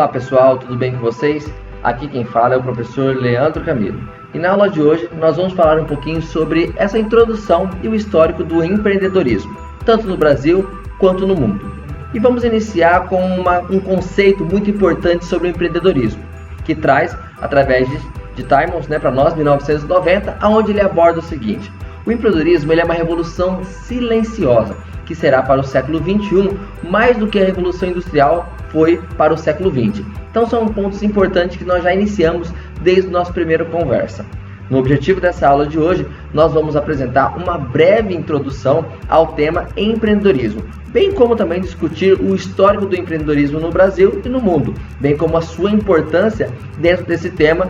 pessoal, tudo bem com vocês? Aqui quem fala é o professor Leandro Camilo. E na aula de hoje nós vamos falar um pouquinho sobre essa introdução e o histórico do empreendedorismo, tanto no Brasil quanto no mundo. E vamos iniciar com um conceito muito importante sobre o empreendedorismo, que traz, através de Timons, para nós, 1990, onde ele aborda o seguinte: o empreendedorismo ele é uma revolução silenciosa, que será para o século XXI mais do que a Revolução Industrial foi para o século XX. Então são pontos importantes que nós já iniciamos desde a nossa primeira conversa. No objetivo dessa aula de hoje, nós vamos apresentar uma breve introdução ao tema empreendedorismo, bem como também discutir o histórico do empreendedorismo no Brasil e no mundo, bem como a sua importância dentro desse tema,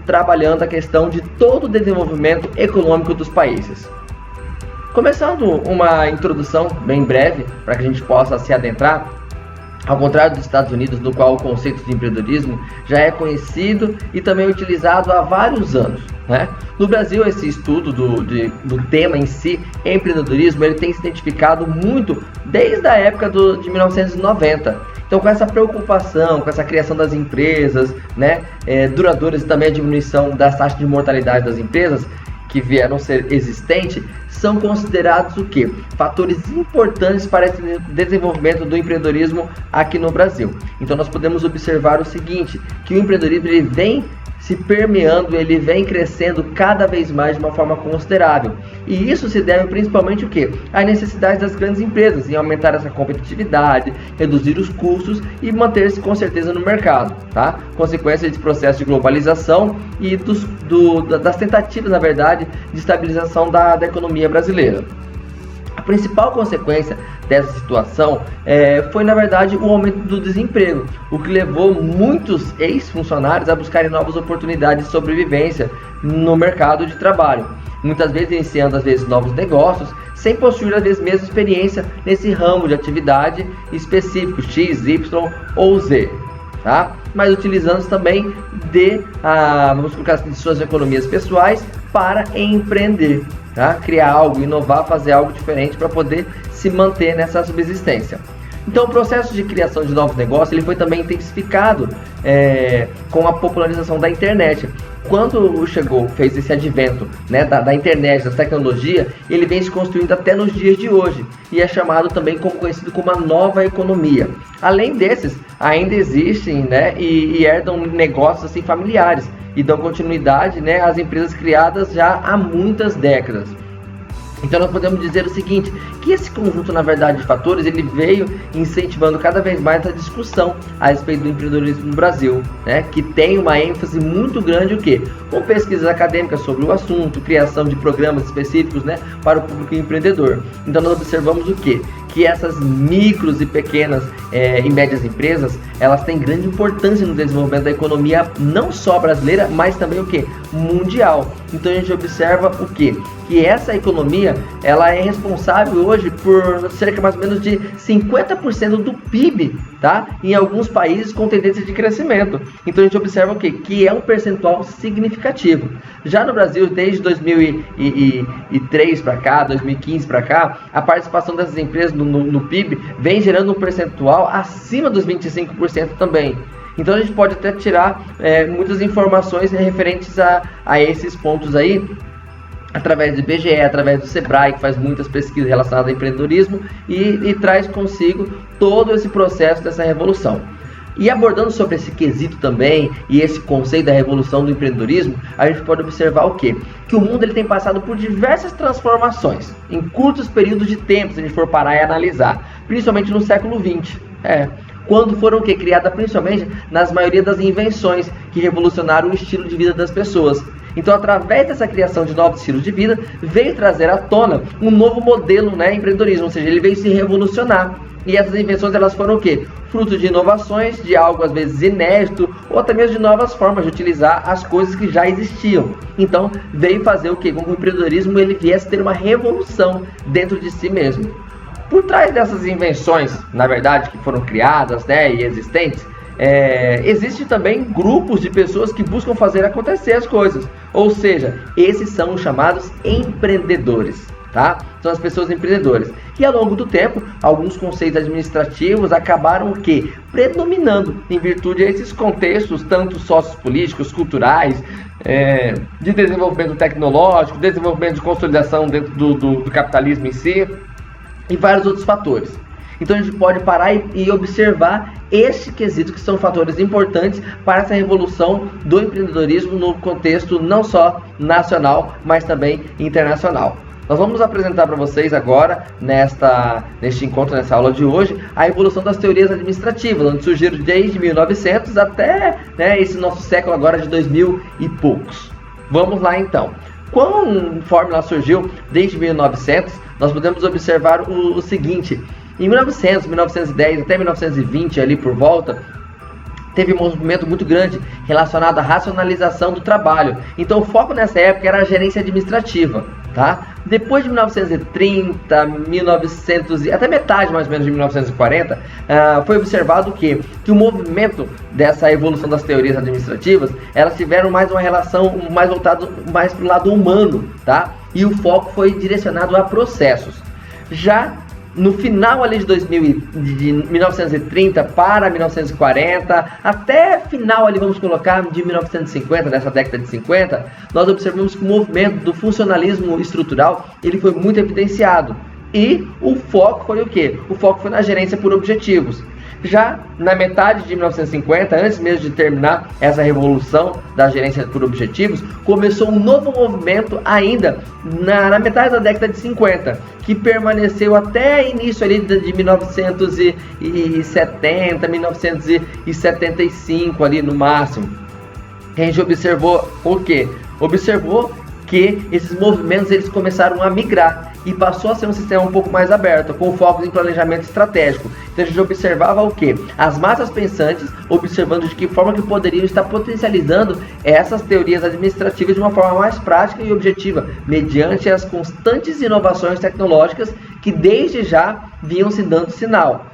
trabalhando a questão de todo o desenvolvimento econômico dos países. Começando uma introdução bem breve, para que a gente possa se adentrar, ao contrário dos Estados Unidos, no qual o conceito de empreendedorismo já é conhecido e também utilizado há vários anos, No Brasil, esse estudo do tema em si, empreendedorismo, ele tem se identificado muito desde a época de 1990. Então, com essa preocupação, com essa criação das empresas, duradouras, e também a diminuição das taxas de mortalidade das empresas, que vieram a ser existentes, são considerados o quê? Fatores importantes para esse desenvolvimento do empreendedorismo aqui no Brasil. Então nós podemos observar o seguinte, que o empreendedorismo ele vem se permeando, ele vem crescendo cada vez mais de uma forma considerável. E isso se deve principalmente o quê? À necessidade das grandes empresas em aumentar essa competitividade, reduzir os custos e manter-se com certeza no mercado, Consequência desse processo de globalização e das tentativas, na verdade, de estabilização da economia brasileira. A principal consequência dessa situação foi, na verdade, o aumento do desemprego, o que levou muitos ex-funcionários a buscarem novas oportunidades de sobrevivência no mercado de trabalho, muitas vezes iniciando novos negócios, sem possuir às vezes mesmo experiência nesse ramo de atividade específico, X, Y ou Z, mas utilizando também vamos colocar assim, de suas economias pessoais para empreender, criar algo, inovar, fazer algo diferente para poder se manter nessa subsistência. Então o processo de criação de novos negócios ele foi também intensificado com a popularização da internet. Quando fez esse advento da internet, da tecnologia, ele vem se construindo até nos dias de hoje e é chamado também conhecido como a nova economia. Além desses, ainda existem e herdam negócios assim, familiares e dão continuidade às empresas criadas já há muitas décadas. Então nós podemos dizer o seguinte, que esse conjunto, na verdade, de fatores, ele veio incentivando cada vez mais a discussão a respeito do empreendedorismo no Brasil, que tem uma ênfase muito grande, com pesquisas acadêmicas sobre o assunto, criação de programas específicos, para o público empreendedor. Então nós observamos que essas micros e pequenas e médias empresas, elas têm grande importância no desenvolvimento da economia, não só brasileira, mas também mundial. Então a gente observa que essa economia, ela é responsável hoje por cerca mais ou menos de 50% do PIB, em alguns países com tendência de crescimento. Então a gente observa que é um percentual significativo. Já no Brasil, desde 2003 para cá, 2015 para cá, a participação dessas empresas no PIB vem gerando um percentual acima dos 25% também. Então a gente pode até tirar muitas informações referentes a esses pontos aí, através do IBGE, através do Sebrae, que faz muitas pesquisas relacionadas ao empreendedorismo e traz consigo todo esse processo dessa revolução. E abordando sobre esse quesito também, e esse conceito da revolução do empreendedorismo, a gente pode observar que o mundo ele tem passado por diversas transformações, em curtos períodos de tempo, se a gente for parar e analisar, principalmente no século XX. Quando foram criadas principalmente nas maioria das invenções que revolucionaram o estilo de vida das pessoas. Então, através dessa criação de novos estilos de vida, veio trazer à tona um novo modelo empreendedorismo, ou seja, ele veio se revolucionar. E essas invenções elas foram fruto de inovações, de algo às vezes inédito, ou até mesmo de novas formas de utilizar as coisas que já existiam. Então, veio fazer com que o empreendedorismo ele viesse ter uma revolução dentro de si mesmo. Por trás dessas invenções, na verdade, que foram criadas e existentes, existem também grupos de pessoas que buscam fazer acontecer as coisas. Ou seja, esses são os chamados empreendedores. tá? São as pessoas empreendedoras. E ao longo do tempo, alguns conceitos administrativos acabaram o quê? Predominando em virtude a esses contextos, tanto sociopolíticos, culturais, de desenvolvimento tecnológico, desenvolvimento de consolidação dentro do capitalismo em si, e vários outros fatores. Então a gente pode parar e observar este quesito, que são fatores importantes para essa revolução do empreendedorismo no contexto não só nacional, mas também internacional. Nós vamos apresentar para vocês agora, neste encontro, nessa aula de hoje, a evolução das teorias administrativas, onde surgiram desde 1900 até esse nosso século agora de 2000 e poucos. Vamos lá então. Conforme ela surgiu desde 1900, nós podemos observar o seguinte: em 1900, 1910 até 1920 ali por volta, teve um movimento muito grande relacionado à racionalização do trabalho. Então o foco nessa época era a gerência administrativa, tá? Depois de 1930, 1900 até metade mais ou menos de 1940, foi observado que o movimento dessa evolução das teorias administrativas, elas tiveram mais uma relação mais voltada mais para o lado humano, tá? E o foco foi direcionado a processos. Já no final ali de 1930 para 1940, até final ali, vamos colocar, de 1950, dessa década de 50, nós observamos que o movimento do funcionalismo estrutural, ele foi muito evidenciado. E o foco foi o quê? O foco foi na gerência por objetivos. Já na metade de 1950, antes mesmo de terminar essa revolução da gerência por objetivos, começou um novo movimento ainda na metade da década de 50, que permaneceu até início ali de 1970, 1975 ali no máximo. A gente observou o quê? Observou que esses movimentos eles começaram a migrar e passou a ser um sistema um pouco mais aberto, com foco em planejamento estratégico. Então a gente observava o quê? As massas pensantes observando de que forma que poderiam estar potencializando essas teorias administrativas de uma forma mais prática e objetiva, mediante as constantes inovações tecnológicas que desde já vinham se dando sinal.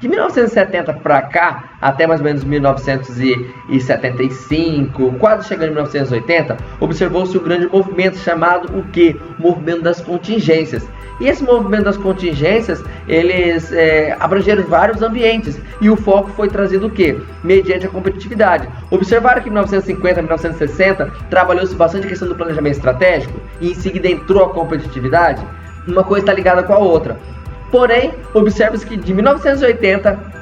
De 1970 para cá, até mais ou menos 1975, quase chegando em 1980, observou-se um grande movimento chamado o quê? O movimento das contingências. E esse movimento das contingências, eles abrangeram vários ambientes. E o foco foi trazido o quê? Mediante a competitividade. Observaram que em 1950, 1960, trabalhou-se bastante a questão do planejamento estratégico e em seguida entrou a competitividade. Uma coisa está ligada com a outra. Porém, observa-se que de 1980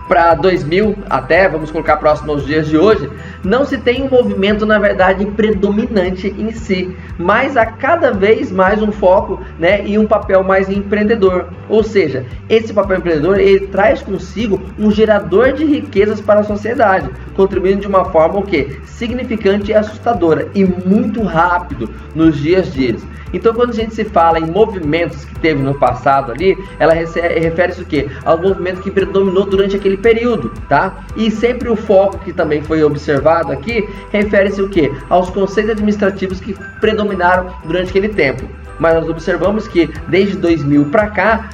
para 2000, até, vamos colocar próximo aos dias de hoje, não se tem um movimento, na verdade, predominante em si, mas há cada vez mais um foco, e um papel mais empreendedor. Ou seja, esse papel empreendedor, ele traz consigo um gerador de riquezas para a sociedade, contribuindo de uma forma o quê? Significante e assustadora, e muito rápido nos dias a dias. Então, quando a gente se fala em movimentos que teve no passado ali, ela refere-se o quê? Ao movimento que predominou durante aquele período, tá? E sempre o foco que também foi observado aqui, refere-se o quê? Aos conceitos administrativos que predominaram durante aquele tempo. Mas nós observamos que desde 2000 para cá,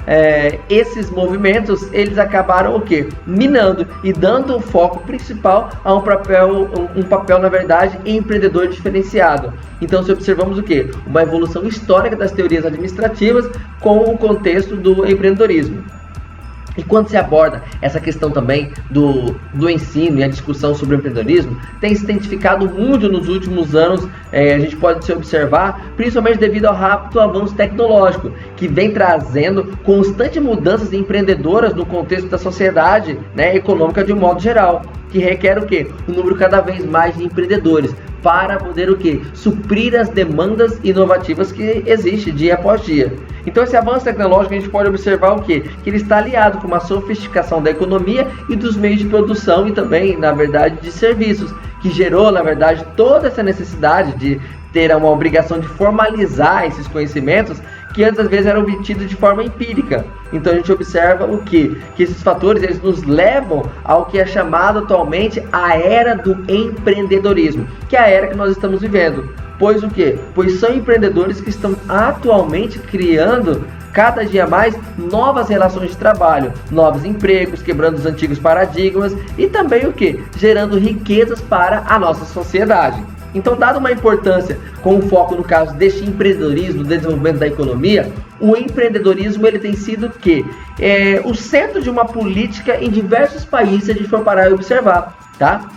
esses movimentos, eles acabaram o quê? Minando e dando o foco principal a um papel, na verdade, empreendedor diferenciado. Então, se observamos o quê? Uma evolução histórica das teorias administrativas com o contexto do empreendedorismo. E quando se aborda essa questão também do ensino e a discussão sobre o empreendedorismo, tem se identificado muito nos últimos anos, a gente pode se observar, principalmente devido ao rápido avanço tecnológico, que vem trazendo constantes mudanças empreendedoras no contexto da sociedade econômica de um modo geral, que requer o quê? Um número cada vez mais de empreendedores, para poder o quê? Suprir as demandas inovativas que existem dia após dia. Então esse avanço tecnológico a gente pode observar o quê? Que ele está aliado com uma sofisticação da economia e dos meios de produção e também, na verdade, de serviços, que gerou, na verdade, toda essa necessidade de ter uma obrigação de formalizar esses conhecimentos que antes às vezes eram obtidos de forma empírica. Então a gente observa o quê? Que esses fatores eles nos levam ao que é chamado atualmente a era do empreendedorismo, que é a era que nós estamos vivendo. Pois o quê? Pois são empreendedores que estão atualmente criando cada dia mais novas relações de trabalho, novos empregos, quebrando os antigos paradigmas e também o quê? Gerando riquezas para a nossa sociedade. Então, dada uma importância com foco no caso deste empreendedorismo, do desenvolvimento da economia, o empreendedorismo ele tem sido o centro de uma política em diversos países, se a gente for parar e observar, tá?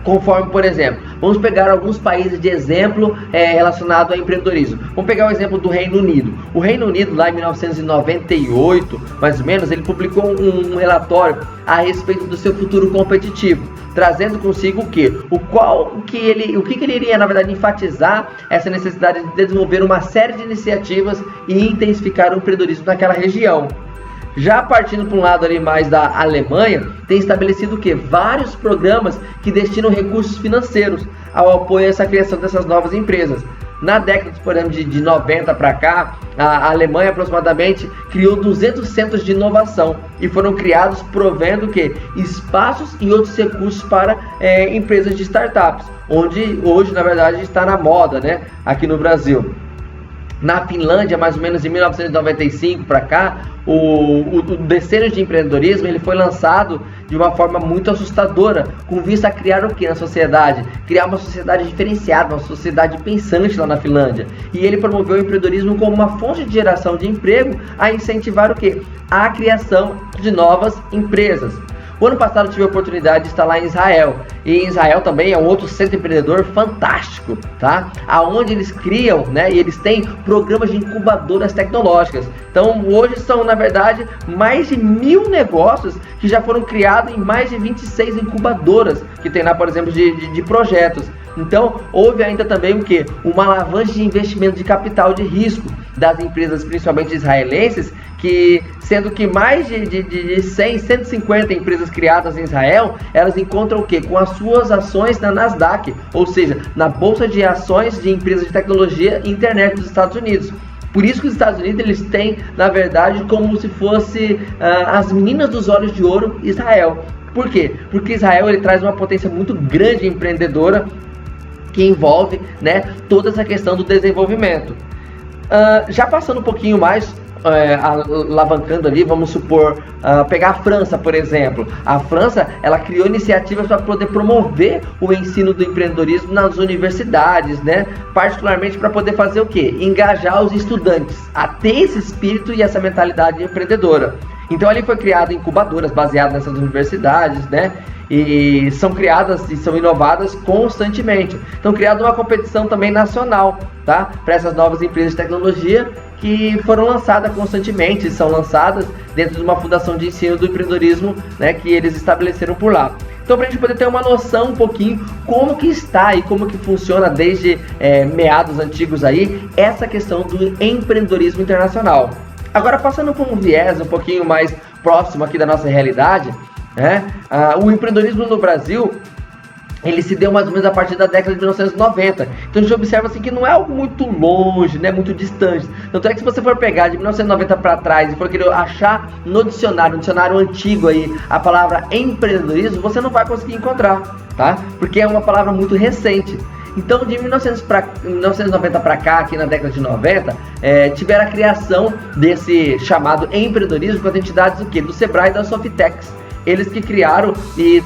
Conforme, por exemplo, vamos pegar alguns países de exemplo relacionado ao empreendedorismo. Vamos pegar o exemplo do Reino Unido. O Reino Unido, lá em 1998, mais ou menos, ele publicou um relatório a respeito do seu futuro competitivo, trazendo consigo o que? O que ele iria, na verdade, enfatizar essa necessidade de desenvolver uma série de iniciativas e intensificar o empreendedorismo naquela região. Já partindo para um lado ali mais da Alemanha, tem estabelecido o quê? Vários programas que destinam recursos financeiros ao apoio a essa criação dessas novas empresas. Na década, por exemplo, de 90 para cá, a Alemanha aproximadamente criou 200 centros de inovação e foram criados provendo o quê? Espaços e outros recursos para empresas de startups, onde hoje, na verdade, está na moda, né? Aqui no Brasil. Na Finlândia, mais ou menos em 1995 para cá, o desenho de empreendedorismo ele foi lançado de uma forma muito assustadora, com vista a criar o que na sociedade? Criar uma sociedade diferenciada, uma sociedade pensante lá na Finlândia. E ele promoveu o empreendedorismo como uma fonte de geração de emprego, a incentivar o que? A criação de novas empresas. O ano passado eu tive a oportunidade de estar lá em Israel, e em Israel também é um outro centro empreendedor fantástico, tá? Aonde eles criam, né, e eles têm programas de incubadoras tecnológicas. Então hoje são, na verdade, mais de 1000 negócios que já foram criados em mais de 26 incubadoras que tem lá, por exemplo, de projetos. Então houve ainda também o que? Uma alavanca de investimento de capital de risco das empresas, principalmente israelenses, que sendo que mais de 100, 150 empresas criadas em Israel, elas encontram o que? Com as suas ações na Nasdaq, ou seja, na bolsa de ações de empresas de tecnologia e internet dos Estados Unidos. Por isso que os Estados Unidos eles têm, na verdade, como se fosse as meninas dos olhos de ouro Israel. Por quê? Porque Israel ele traz uma potência muito grande empreendedora que envolve, né, toda essa questão do desenvolvimento. Já passando um pouquinho mais, alavancando ali, vamos supor, pegar a França, por exemplo. A França, ela criou iniciativas para poder promover o ensino do empreendedorismo nas universidades, né? Particularmente para poder fazer o quê? Engajar os estudantes a ter esse espírito e essa mentalidade empreendedora. Então ali foi criada incubadoras baseadas nessas universidades, né? E são criadas e são inovadas constantemente. Então criada uma competição também nacional, tá? Para essas novas empresas de tecnologia que foram lançadas constantemente, são lançadas dentro de uma fundação de ensino do empreendedorismo, né, que eles estabeleceram por lá. Então, para a gente poder ter uma noção um pouquinho como que está e como que funciona desde meados antigos aí, essa questão do empreendedorismo internacional. Agora, passando por um viés um pouquinho mais próximo aqui da nossa realidade, né, o empreendedorismo no Brasil, ele se deu mais ou menos a partir da década de 1990. Então a gente observa assim que não é algo muito longe, né, muito distante. Tanto é que se você for pegar de 1990 para trás e for querer achar no dicionário antigo aí, a palavra empreendedorismo, você não vai conseguir encontrar, tá? Porque é uma palavra muito recente. Então de 1990 para cá, aqui na década de 90, tiveram a criação desse chamado empreendedorismo com as entidades do Sebrae e da Softex. Eles que criaram e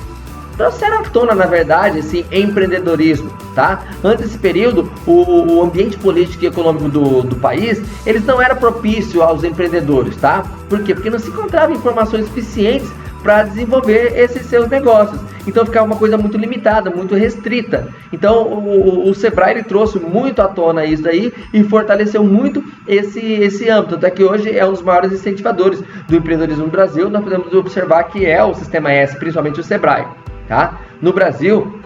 trouxeram à tona, na verdade, esse empreendedorismo, tá? Antes desse período, o ambiente político e econômico do país, eles não era propício aos empreendedores, tá? Por quê? Porque não se encontravam informações suficientes para desenvolver esses seus negócios. Então ficava uma coisa muito limitada, muito restrita. Então o Sebrae ele trouxe muito à tona isso daí e fortaleceu muito esse âmbito. Até que hoje é um dos maiores incentivadores do empreendedorismo no Brasil. Nós podemos observar que é o Sistema S, principalmente o Sebrae. Tá? No Brasil,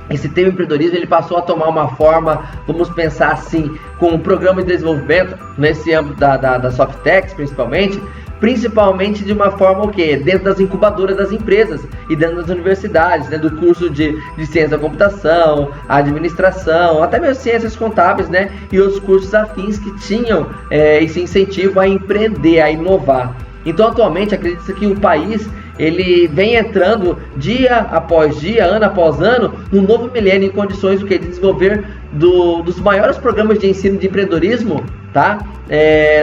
esse tema empreendedorismo ele passou a tomar uma forma, vamos pensar assim, com um programa de desenvolvimento nesse âmbito da Softex principalmente de uma forma dentro das incubadoras das empresas e dentro das universidades, né, do curso de ciência da computação, administração, até mesmo ciências contábeis, né, e outros cursos afins que tinham esse incentivo a empreender, a inovar. Então atualmente acredita-se que o país ele vem entrando dia após dia, ano após ano, no novo milênio em condições de desenvolver dos maiores programas de ensino de empreendedorismo, tá?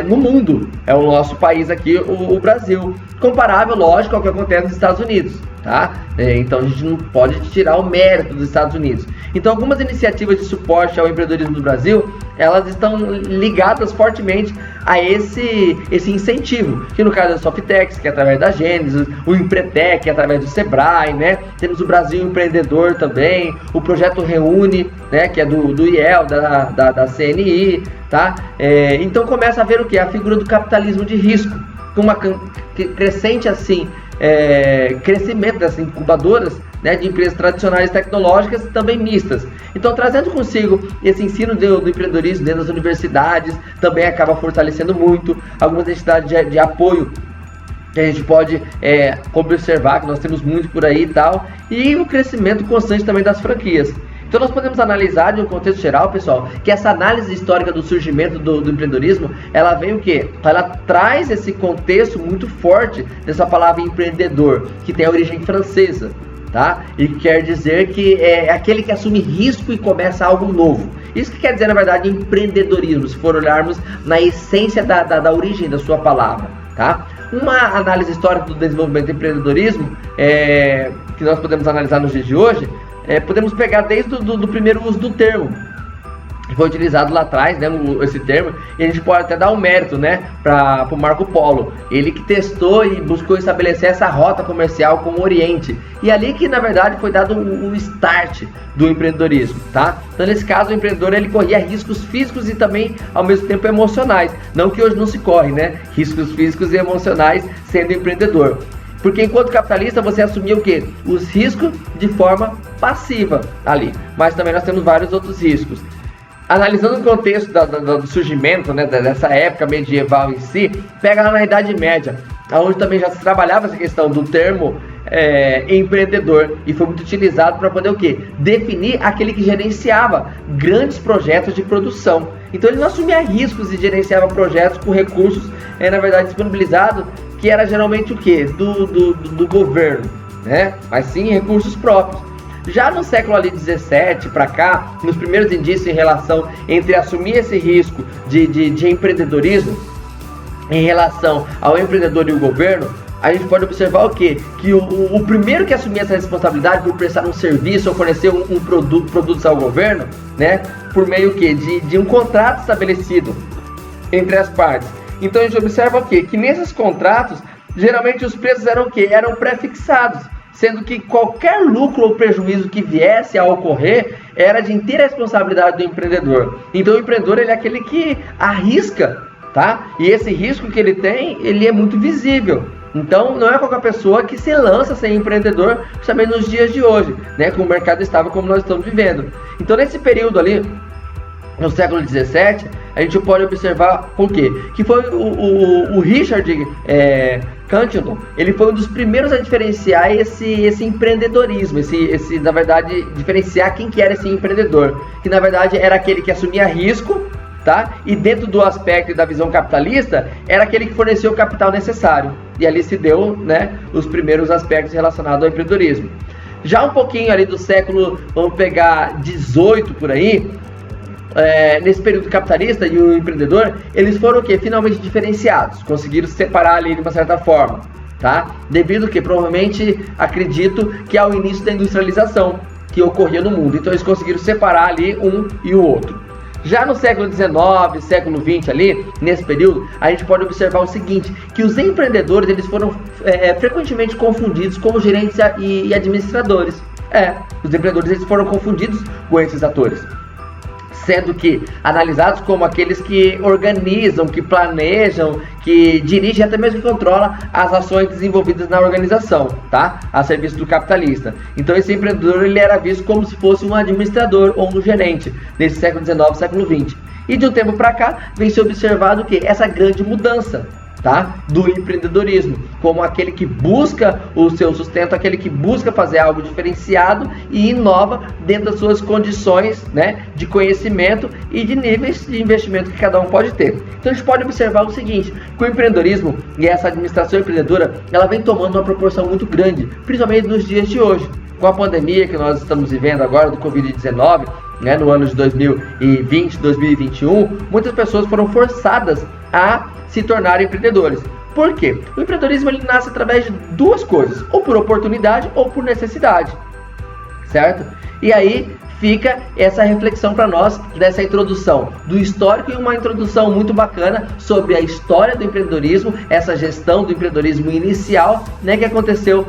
No mundo. É o nosso país aqui, o Brasil. Comparável, lógico, ao que acontece nos Estados Unidos, tá? Então a gente não pode tirar o mérito dos Estados Unidos. Então algumas iniciativas de suporte ao empreendedorismo do Brasil, elas estão ligadas fortemente a esse incentivo, que no caso é o Softex, que é através da Gênesis, o Empretec, que é através do Sebrae, né? Temos o Brasil Empreendedor também, o projeto Reúne, né? Que é do IEL, da CNI, tá? Então começa a ver o que? A figura do capitalismo de risco, com uma crescente assim, crescimento dessas incubadoras, né, de empresas tradicionais tecnológicas, também mistas. Então, trazendo consigo esse ensino do empreendedorismo dentro das universidades, também acaba fortalecendo muito algumas entidades de apoio que a gente pode observar, que nós temos muito por aí e tal, e o crescimento constante também das franquias. Então nós podemos analisar de um contexto geral, pessoal, que essa análise histórica do surgimento do empreendedorismo, ela vem o quê? Ela traz esse contexto muito forte dessa palavra empreendedor, que tem a origem francesa, tá? E quer dizer que é aquele que assume risco e começa algo novo. Isso que quer dizer, na verdade, empreendedorismo, se for olharmos na essência da origem da sua palavra, tá? Uma análise histórica do desenvolvimento do empreendedorismo, que nós podemos analisar nos dias de hoje, podemos pegar desde o primeiro uso do termo, que foi utilizado lá atrás, né, esse termo, e a gente pode até dar um mérito, né, para o Marco Polo, ele que testou e buscou estabelecer essa rota comercial com o Oriente, e ali que na verdade foi dado o start do empreendedorismo, tá? Então nesse caso o empreendedor ele corria riscos físicos e também ao mesmo tempo emocionais, não que hoje não se corre, né, riscos físicos e emocionais sendo empreendedor. Porque enquanto capitalista você assumia o quê? Os riscos de forma passiva ali. Mas também nós temos vários outros riscos. Analisando o contexto do surgimento, né, dessa época medieval em si, pega lá na Idade Média, onde também já se trabalhava essa questão do termo empreendedor, e foi muito utilizado para poder o quê? Definir aquele que gerenciava grandes projetos de produção. Então ele não assumia riscos e gerenciava projetos com recursos, na verdade, disponibilizados, que era geralmente o quê? Do governo, né? Mas sim recursos próprios. Já no século ali 17 para cá, nos primeiros indícios em relação entre assumir esse risco de empreendedorismo em relação ao empreendedor e o governo, a gente pode observar o quê? Que o primeiro que assumia essa responsabilidade por prestar um serviço ou fornecer um produtos ao governo, né? Por meio que de um contrato estabelecido entre as partes. Então a gente observa o quê? Que nesses contratos, geralmente os preços eram o quê? Eram pré-fixados, sendo que qualquer lucro ou prejuízo que viesse a ocorrer era de inteira responsabilidade do empreendedor. Então o empreendedor ele é aquele que arrisca, tá? E esse risco que ele tem, ele é muito visível. Então não é qualquer pessoa que se lança a ser empreendedor, principalmente nos dias de hoje, né? Com o mercado estável como nós estamos vivendo. Então nesse período ali, no século XVII, a gente pode observar o quê? Que foi o Richard Cantillon, ele foi um dos primeiros a diferenciar esse empreendedorismo, na verdade, diferenciar quem que era esse empreendedor, que na verdade era aquele que assumia risco, tá? E dentro do aspecto da visão capitalista, era aquele que fornecia o capital necessário, e ali se deu, né, os primeiros aspectos relacionados ao empreendedorismo. Já um pouquinho ali do século, vamos pegar 18 por aí, nesse período capitalista e o empreendedor, eles foram o quê? Finalmente diferenciados, conseguiram se separar ali de uma certa forma, tá? Devido que provavelmente acredito que ao início da industrialização que ocorria no mundo, então eles conseguiram separar ali um e o outro. Já no século XIX, século XX ali, nesse período, a gente pode observar o seguinte, que os empreendedores eles foram frequentemente confundidos como gerentes e administradores. Os empreendedores eles foram confundidos com esses atores, sendo que analisados como aqueles que organizam, que planejam, que dirigem, até mesmo que controlam as ações desenvolvidas na organização, tá? A serviço do capitalista. Então esse empreendedor ele era visto como se fosse um administrador ou um gerente nesse século XIX, século XX. E de um tempo para cá vem se observado que essa grande mudança, tá? Do empreendedorismo, como aquele que busca o seu sustento, aquele que busca fazer algo diferenciado e inova dentro das suas condições, né, de conhecimento e de níveis de investimento que cada um pode ter. Então a gente pode observar o seguinte, que o empreendedorismo e essa administração empreendedora, ela vem tomando uma proporção muito grande, principalmente nos dias de hoje. Com a pandemia que nós estamos vivendo agora do Covid-19, né, no ano de 2020, 2021, muitas pessoas foram forçadas a se tornarem empreendedores. Por quê? O empreendedorismo ele nasce através de duas coisas, ou por oportunidade ou por necessidade, certo? E aí fica essa reflexão para nós dessa introdução do histórico e uma introdução muito bacana sobre a história do empreendedorismo, essa gestão do empreendedorismo inicial, né, que aconteceu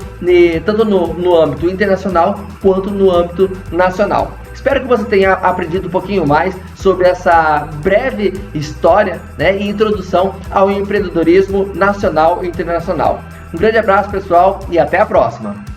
tanto no âmbito internacional quanto no âmbito nacional. Espero que você tenha aprendido um pouquinho mais sobre essa breve história, né, e introdução ao empreendedorismo nacional e internacional. Um grande abraço, pessoal, e até a próxima!